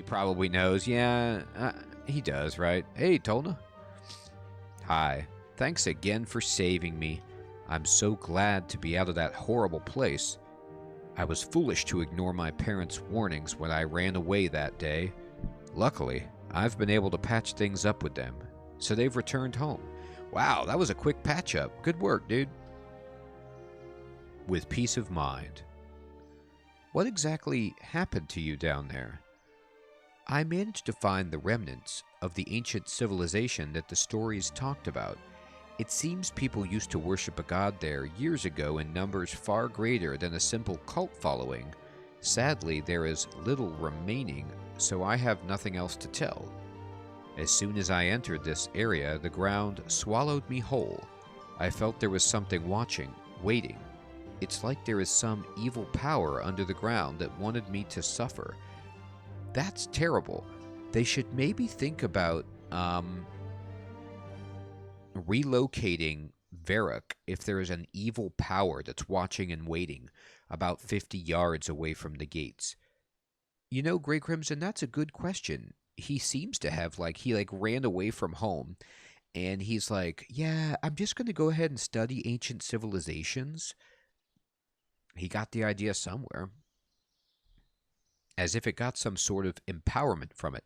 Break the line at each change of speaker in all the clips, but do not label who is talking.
He probably knows. Yeah, he does, right? Hey, Tolna. Hi. Thanks again for saving me. I'm so glad to be out of that horrible place. I was foolish to ignore my parents' warnings when I ran away that day. Luckily, I've been able to patch things up with them, so they've returned home. Wow, that was a quick patch up. Good work, dude. With peace of mind. What exactly happened to you down there? I managed to find the remnants of the ancient civilization that the stories talked about. It seems people used to worship a god there years ago in numbers far greater than a simple cult following. Sadly, there is little remaining, so I have nothing else to tell. As soon as I entered this area, the ground swallowed me whole. I felt there was something watching, waiting. It's like there is some evil power under the ground that wanted me to suffer. That's terrible. They should maybe think about relocating Varrock if there is an evil power that's watching and waiting about 50 yards away from the gates. You know, Grey Crimson, that's a good question. He seems to have, he ran away from home, and he's like, yeah, I'm just going to go ahead and study ancient civilizations. He got the idea somewhere. As if it got some sort of empowerment from it.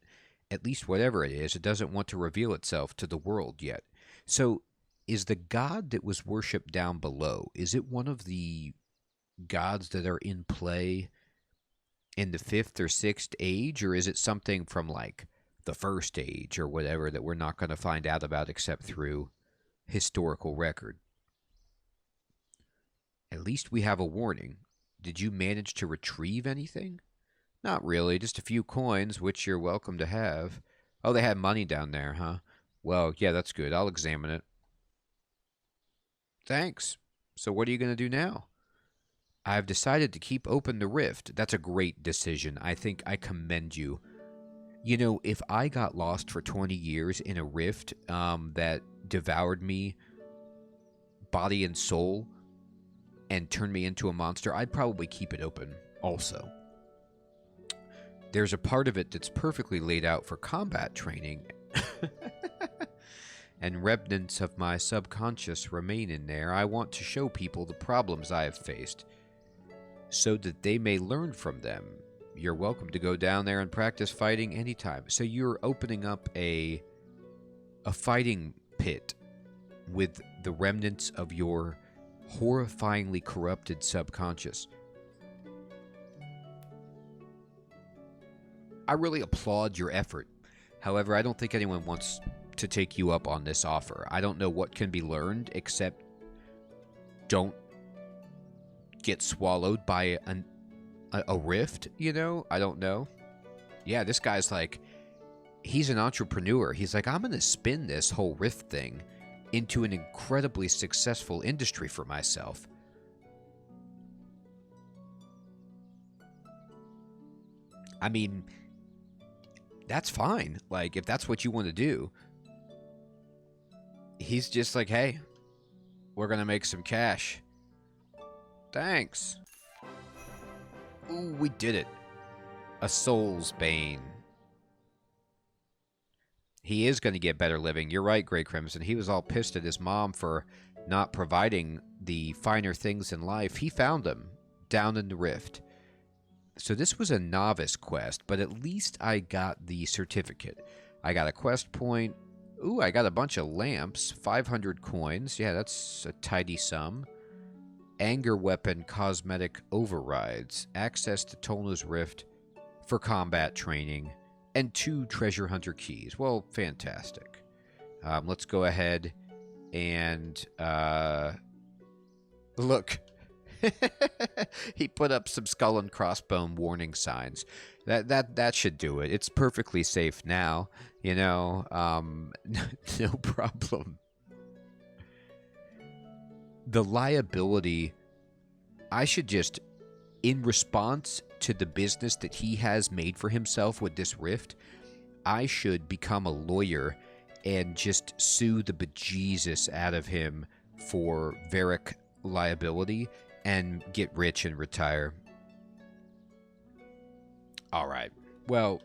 At least whatever it is, it doesn't want to reveal itself to the world yet. So, is the god that was worshipped down below, is it one of the gods that are in play in the 5th or 6th age, or is it something from, the 1st age or whatever that we're not going to find out about except through historical record? At least we have a warning. Did you manage to retrieve anything? Not really, just a few coins, which you're welcome to have. Oh, they had money down there, huh? Well, yeah, that's good. I'll examine it. Thanks. So what are you going to do now? I've decided to keep open the rift. That's a great decision. I think I commend you. You know, if I got lost for 20 years in a rift that devoured me, body and soul, and turned me into a monster, I'd probably keep it open also. There's a part of it that's perfectly laid out for combat training. And remnants of my subconscious remain in there. I want to show people the problems I have faced, so that they may learn from them. You're welcome to go down there and practice fighting anytime. So you're opening up a fighting pit with the remnants of your horrifyingly corrupted subconscious. I really applaud your effort. However, I don't think anyone wants to take you up on this offer. I don't know what can be learned except don't get swallowed by a rift, you know? I don't know. Yeah, this guy's he's an entrepreneur. He's like, I'm going to spin this whole rift thing into an incredibly successful industry for myself. I mean, that's fine. If that's what you want to do. He's just like, hey, we're going to make some cash. Thanks. Ooh, we did it. A soul's bane. He is going to get better living. You're right, Grey Crimson. He was all pissed at his mom for not providing the finer things in life. He found them down in the rift. So this was a novice quest, but at least I got the certificate. I got a quest point. Ooh, I got a bunch of lamps. 500 coins. Yeah, that's a tidy sum. Anger weapon cosmetic overrides. Access to Tolna's Rift for combat training. And 2 treasure hunter keys. Well, fantastic. Let's go ahead and look. He put up some skull and crossbone warning signs. That should do it. It's perfectly safe now. You know, no problem. The liability, I should just, in response to the business that he has made for himself with this rift, I should become a lawyer and just sue the bejesus out of him for Varrock liability and get rich and retire. All right. Well,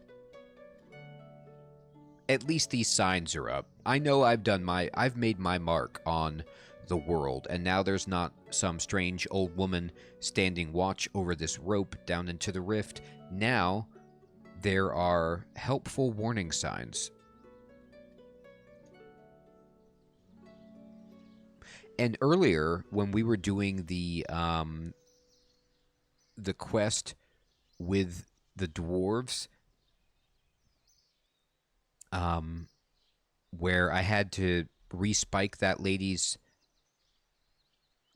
At least these signs are up. I know I've made my mark on the world, and now there's not some strange old woman standing watch over this rope down into the rift. Now there are helpful warning signs. And earlier, when we were doing the quest with the dwarves, where I had to respike that lady's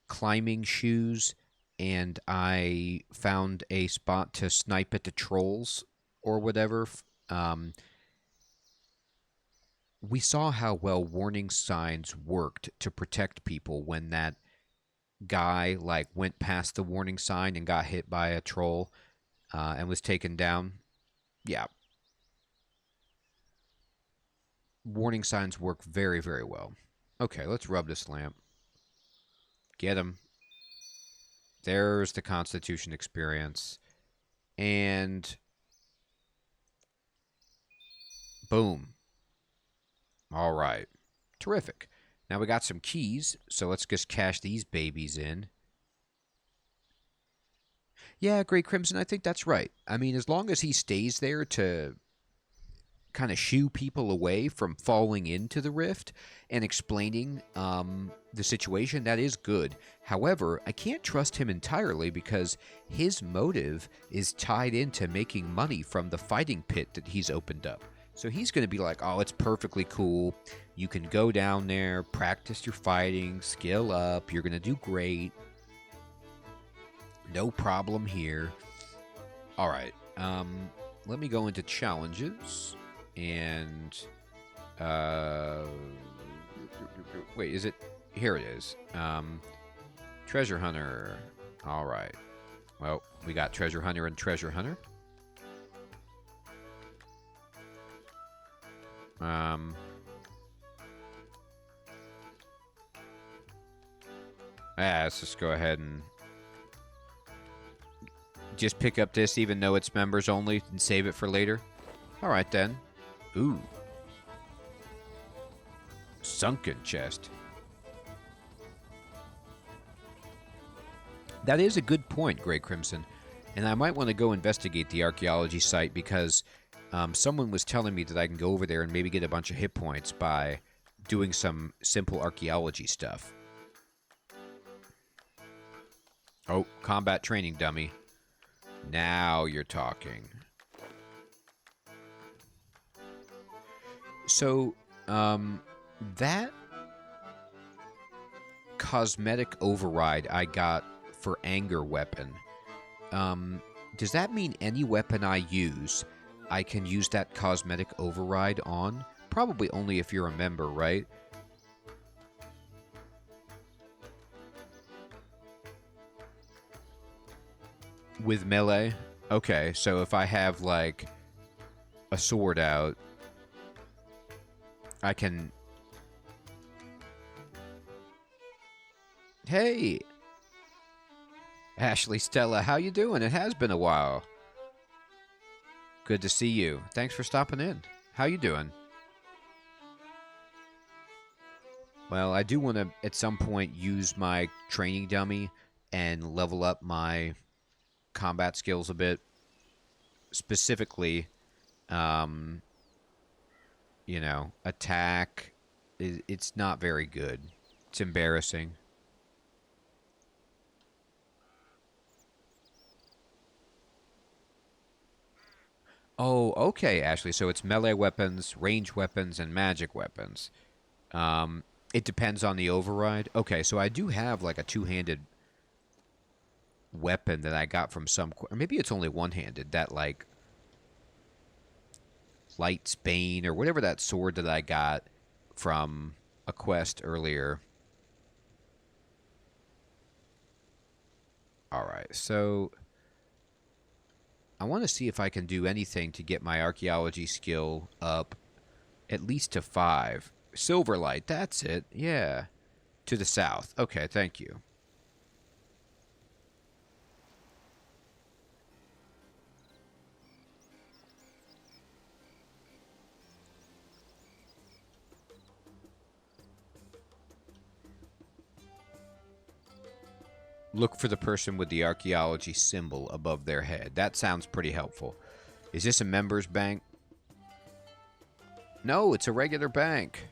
climbing shoes, and I found a spot to snipe at the trolls or whatever. We saw how well warning signs worked to protect people when that guy like went past the warning sign and got hit by a troll and was taken down. Yeah. Warning signs work very, very well. Okay, let's rub this lamp. Get him. There's the Constitution experience. And boom. All right. Terrific. Now we got some keys, so let's just cash these babies in. Yeah, Great Crimson, I think that's right. I mean, as long as he stays there to kind of shoo people away from falling into the rift and explaining the situation, that is good. However, I can't trust him entirely because his motive is tied into making money from the fighting pit that he's opened up. So he's going to be like, oh, it's perfectly cool. You can go down there, practice your fighting, skill up. You're going to do great. No problem here. All right. Let me go into challenges. And, wait, is it? Here it is. Treasure Hunter. All right. Well, we got Treasure Hunter and Treasure Hunter. Let's just go ahead and just pick up this even though it's members only and save it for later. All right, then. Ooh. Sunken chest. That is a good point, Grey Crimson. And I might want to go investigate the archaeology site because someone was telling me that I can go over there and maybe get a bunch of hit points by doing some simple archaeology stuff. Oh, combat training dummy. Now you're talking. So, that cosmetic override I got for anger weapon, does that mean any weapon I use, I can use that cosmetic override on? Probably only if you're a member, right? With melee? Okay, so if I have, like, a sword out, I can... Hey! Ashley Stella, how you doing? It has been a while. Good to see you. Thanks for stopping in. How you doing? Well, I do want to, at some point, use my training dummy and level up my combat skills a bit. Specifically, you know, attack. It's not very good. It's embarrassing. Oh, okay, Ashley. So it's melee weapons, range weapons, and magic weapons. It depends on the override. Okay, so I do have like a two-handed weapon that I got from some... Or maybe it's only one-handed. That like Light's Bane or whatever that sword that I got from a quest earlier. Alright, so... I want to see if I can do anything to get my archaeology skill up at least to 5. Silverlight, that's it. Yeah. To the south. Okay, thank you. Look for the person with the archaeology symbol above their head. That sounds pretty helpful. Is this a members bank? No, it's a regular bank.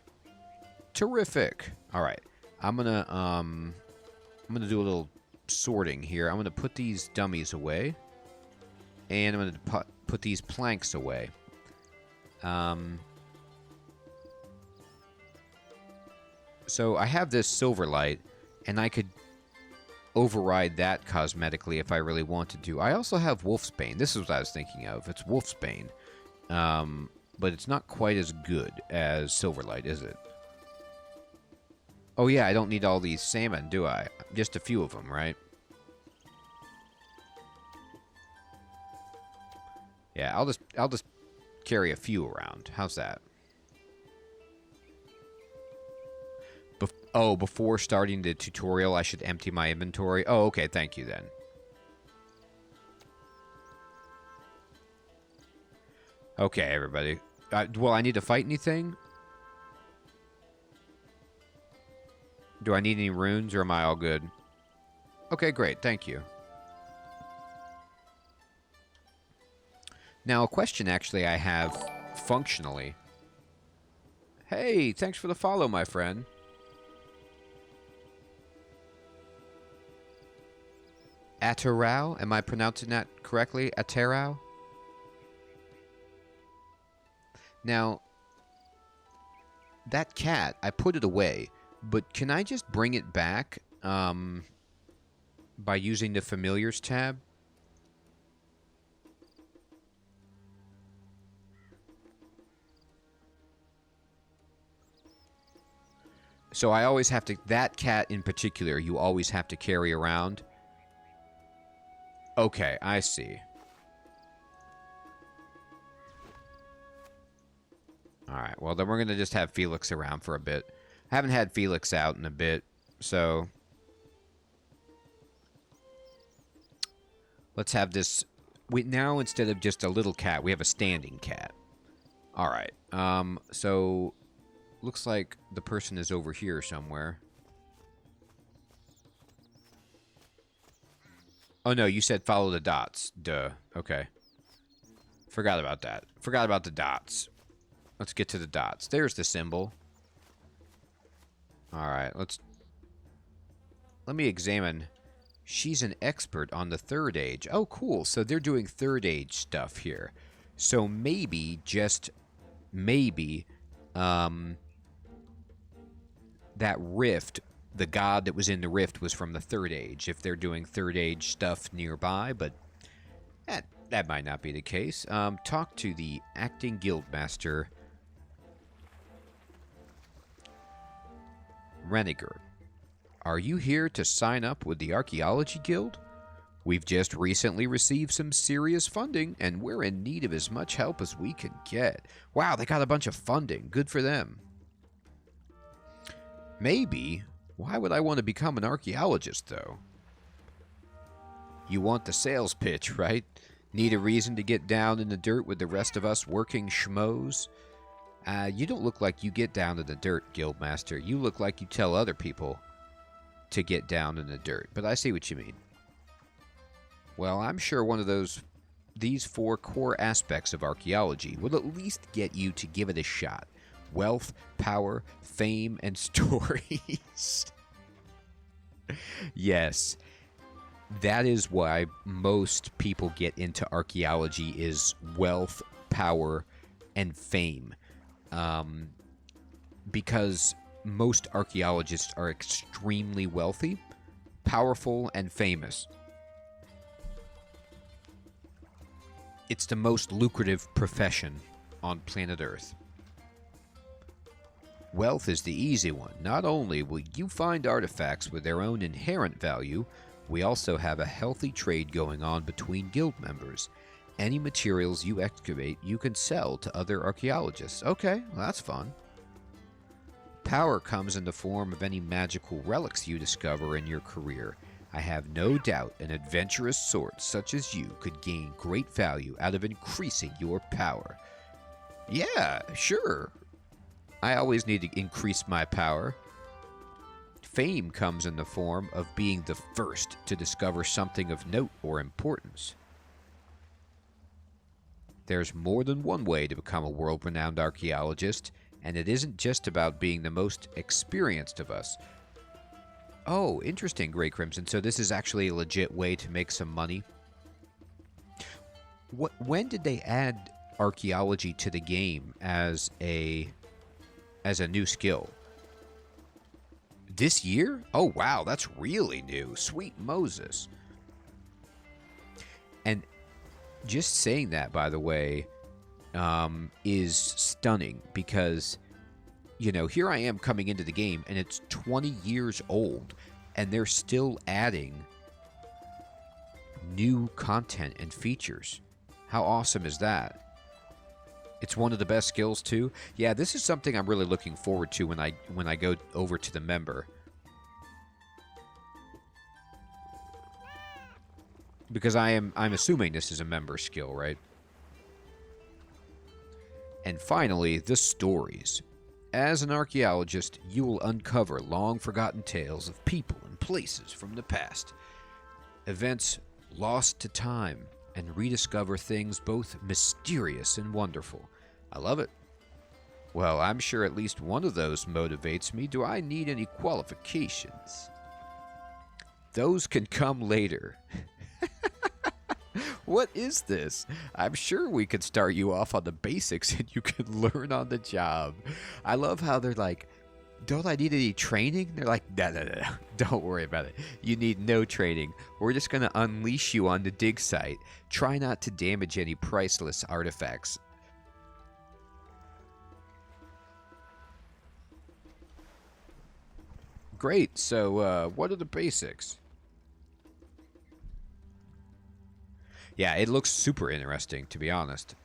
Terrific. All right. I'm going to do a little sorting here. I'm going to put these dummies away. And I'm going to put these planks away. So I have this silver light, and I could override that cosmetically if I really wanted to. I also have Wolfsbane. This is what I was thinking of. It's Wolfsbane. But it's not quite as good as Silverlight, is it? Oh yeah, I don't need all these salmon, do I? Just a few of them, right? Yeah, I'll just carry a few around. How's that? Before starting the tutorial, I should empty my inventory. Oh, okay, thank you then. Okay, everybody. Well, I need to fight anything? Do I need any runes, or am I all good? Okay, great. Thank you. Now, a question actually I have functionally. Hey, thanks for the follow, my friend. Aterau? Am I pronouncing that correctly? Aterau? Now, that cat, I put it away, but can I just bring it back by using the Familiars tab? So I always have to... That cat in particular, you always have to carry around. Okay, I see. Alright, well then we're going to just have Felix around for a bit. I haven't had Felix out in a bit, so... Let's have this... Now, instead of just a little cat, we have a standing cat. Alright, so... Looks like the person is over here somewhere. Oh no, you said follow the dots. Duh. Okay. Forgot about that. Forgot about the dots. Let's get to the dots. There's the symbol. Alright, let me examine. She's an expert on the third age. Oh, cool. So they're doing third age stuff here. So maybe, just maybe, that rift, the god that was in the rift was from the third age, if they're doing third age stuff nearby, but that might not be the case. Talk to the acting guildmaster, Reniger. Are you here to sign up with the Archaeology Guild? We've just recently received some serious funding, and we're in need of as much help as we can get. Wow, they got a bunch of funding. Good for them. Maybe. Why would I want to become an archaeologist, though? You want the sales pitch, right? Need a reason to get down in the dirt with the rest of us working schmoes? You don't look like you get down in the dirt, Guildmaster. You look like you tell other people to get down in the dirt, but I see what you mean. Well, I'm sure one of these 4 core aspects of archaeology will at least get you to give it a shot. Wealth, power, fame, and stories. Yes. That is why most people get into archaeology, is wealth, power, and fame. Because most archaeologists are extremely wealthy, powerful, and famous. It's the most lucrative profession on planet Earth. Wealth is the easy one. Not only will you find artifacts with their own inherent value, we also have a healthy trade going on between guild members. Any materials you excavate, you can sell to other archaeologists. Okay, well, that's fun. Power comes in the form of any magical relics you discover in your career. I have no doubt an adventurous sort such as you could gain great value out of increasing your power. Yeah, sure. I always need to increase my power. fame comes in the form of being the first to discover something of note or importance. There's more than one way to become a world-renowned archaeologist, and it isn't just about being the most experienced of us. Oh, interesting, Grey Crimson. So this is actually a legit way to make some money. When did they add archaeology to the game as a new skill? This year? Oh, wow, that's really new. Sweet Moses. And just saying that, by the way, is stunning because, you know, here I am coming into the game and it's 20 years old and they're still adding new content and features. How awesome is that? It's one of the best skills too. Yeah, this is something I'm really looking forward to when I go over to the member. Because I'm assuming this is a member skill, right? And finally, the stories. As an archaeologist, you will uncover long-forgotten tales of people and places from the past. Events lost to time, and rediscover things both mysterious and wonderful. I love it. Well, I'm sure at least one of those motivates me. Do I need any qualifications? Those can come later. What is this? I'm sure we could start you off on the basics and you can learn on the job. I love how they're like, don't I need any training? They're like, no, don't worry about it. You need no training. We're just going to unleash you on the dig site. Try not to damage any priceless artifacts. Great, so what are the basics? Yeah, it looks super interesting, to be honest.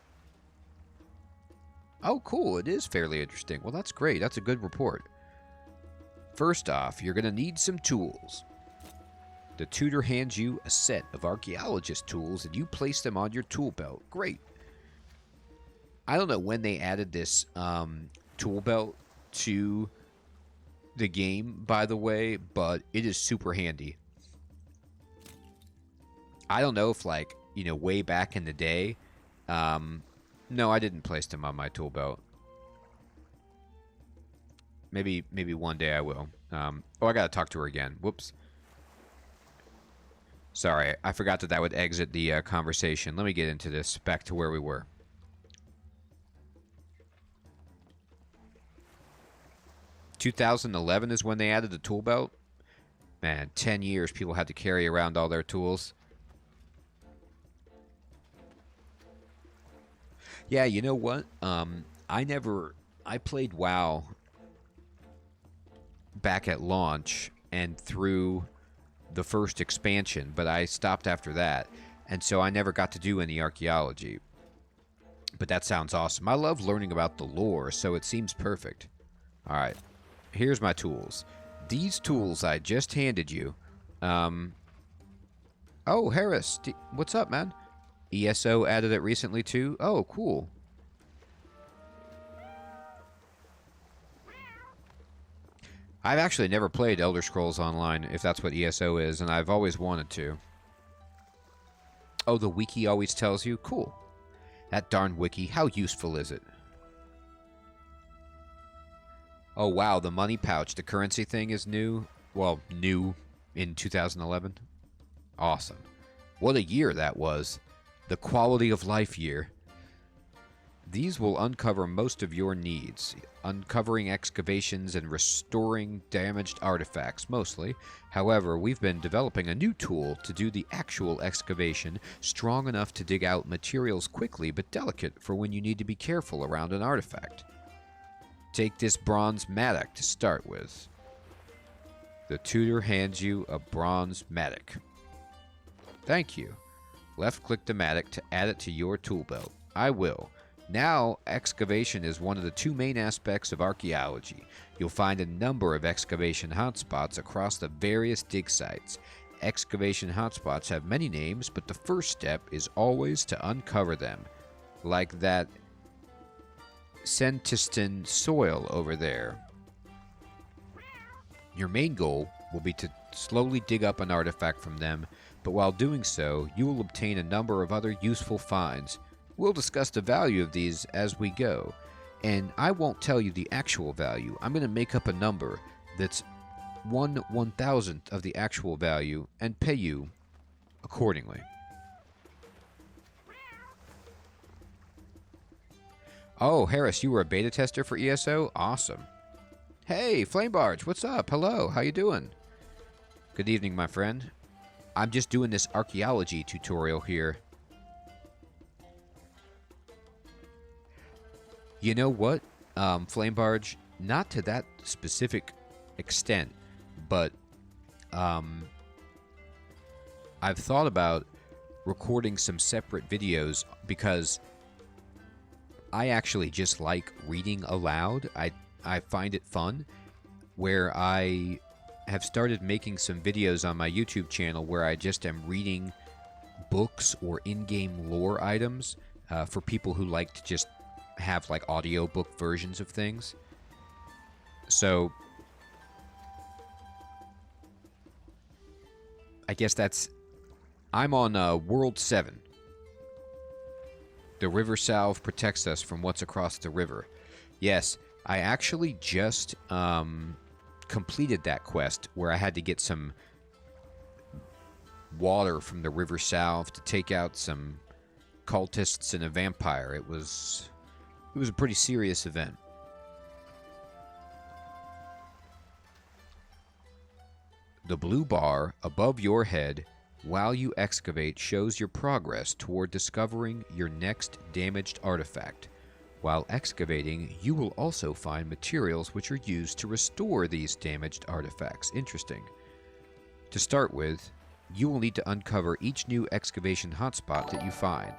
Oh, cool, it is fairly interesting. Well, that's great, that's a good report. First off, you're going to need some tools. The tutor hands you a set of archaeologist tools and you place them on your tool belt. Great. I don't know when they added this tool belt to the game, by the way, but it is super handy. I don't know if, like, you know, way back in the day. No, I didn't place them on my tool belt. Maybe one day I will. Oh, I gotta talk to her again. Whoops. Sorry, I forgot that would exit the conversation. Let me get into this. Back to where we were. (2011) is when they added the tool belt. Man, 10 years people had to carry around all their tools. Yeah, you know what? I played WoW back at launch and through the first expansion, but I stopped after that, and so I never got to do any archaeology. But that sounds awesome. I love learning about the lore, so it seems perfect. Alright, here's my tools. These tools I just handed you. Oh, Harris, what's up, man? ESO added it recently too? Oh, cool. I've actually never played Elder Scrolls Online, if that's what ESO is, and I've always wanted to. Oh, the wiki always tells you? Cool. That darn wiki, how useful is it? Oh, wow, the money pouch, the currency thing is new. Well, new in 2011. Awesome. What a year that was. The quality of life year. These will uncover most of your needs, uncovering excavations and restoring damaged artifacts, mostly. However, we've been developing a new tool to do the actual excavation, strong enough to dig out materials quickly but delicate for when you need to be careful around an artifact. Take this bronze mattock to start with. The tutor hands you a bronze mattock. Thank you. Left-click the mattock to add it to your tool belt. I will. Now, excavation is one of the two main aspects of archaeology. You'll find a number of excavation hotspots across the various dig sites. Excavation hotspots have many names, but the first step is always to uncover them. Like that Sentiston soil over there. Your main goal will be to slowly dig up an artifact from them, but while doing so, you will obtain a number of other useful finds. We'll discuss the value of these as we go, and I won't tell you the actual value. I'm going to make up a number that's 1/1000th of the actual value and pay you accordingly. Oh, Harris, you were a beta tester for ESO? Awesome. Hey, Flamebarge, what's up? Hello, how you doing? Good evening, my friend. I'm just doing this archaeology tutorial here. You know what, Flamebarge? Not to that specific extent, but I've thought about recording some separate videos because I actually just like reading aloud. I find it fun, where I have started making some videos on my YouTube channel where I just am reading books or in-game lore items for people who like to just have like audiobook versions of things. So I guess I'm on World 7. The river salve protects us from what's across the river. Yes, I actually just completed that quest where I had to get some water from the river salve to take out some cultists and a vampire. It was a pretty serious event. The blue bar above your head while you excavate shows your progress toward discovering your next damaged artifact. While excavating, you will also find materials which are used to restore these damaged artifacts. Interesting. To start with, you will need to uncover each new excavation hotspot that you find.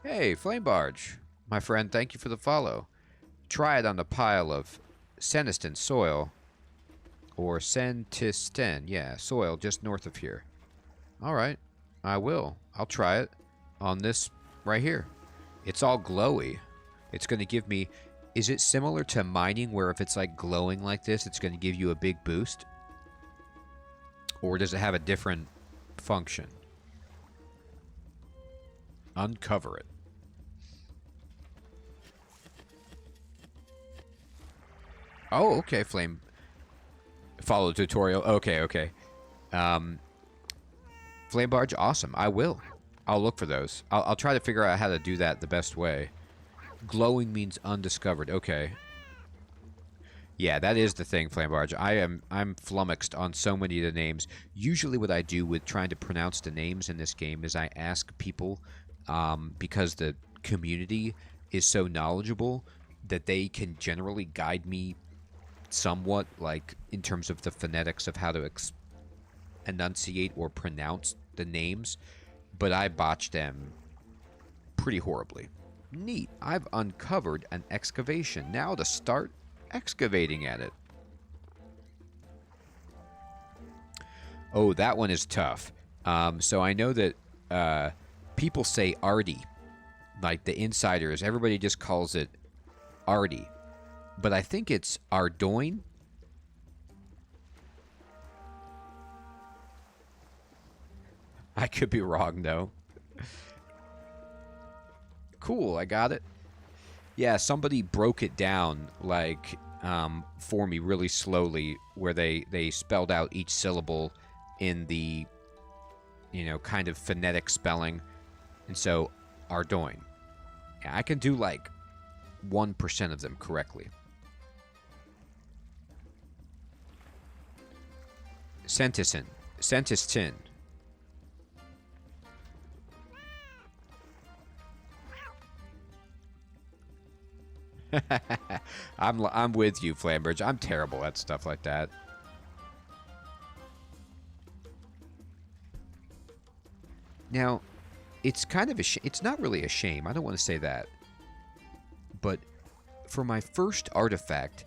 Hey, Flamebarge! My friend, thank you for the follow. Try it on the pile of Seniston soil. Or Sentisten, yeah, soil just north of here. Alright, I will. I'll try it on this right here. It's all glowy. It's going to give me... Is it similar to mining where if it's like glowing like this, it's going to give you a big boost? Or does it have a different function? Uncover it. Oh, okay, Flame. Follow the tutorial. Okay. Flame Barge, awesome. I will. I'll look for those. I'll try to figure out how to do that the best way. Glowing means undiscovered. Okay. Yeah, that is the thing, Flame Barge. I'm flummoxed on so many of the names. Usually what I do with trying to pronounce the names in this game is I ask people, because the community is so knowledgeable, that they can generally guide me somewhat, like in terms of the phonetics of how to enunciate or pronounce the names, but I botch them pretty horribly. Neat. I've uncovered an excavation. Now to start excavating at it. Oh, that one is tough. So I know that people say Arty, like the insiders. Everybody just calls it Arty. But I think it's Ardoin. I could be wrong, though. Cool, I got it. Yeah, somebody broke it down, like, for me really slowly, where they spelled out each syllable in the, kind of phonetic spelling. And so, Ardoin. Yeah, I can do, like, 1% of them correctly. Sentiston. I'm with you, Flambridge. I'm terrible at stuff like that. Now, it's kind of it's not really a shame. I don't want to say that. But for my first artifact,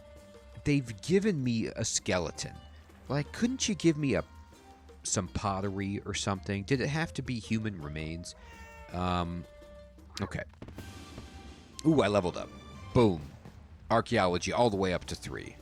they've given me a skeleton. Like, couldn't you give me some pottery or something? Did it have to be human remains? Okay. Ooh, I leveled up. Boom. Archaeology all the way up to 3.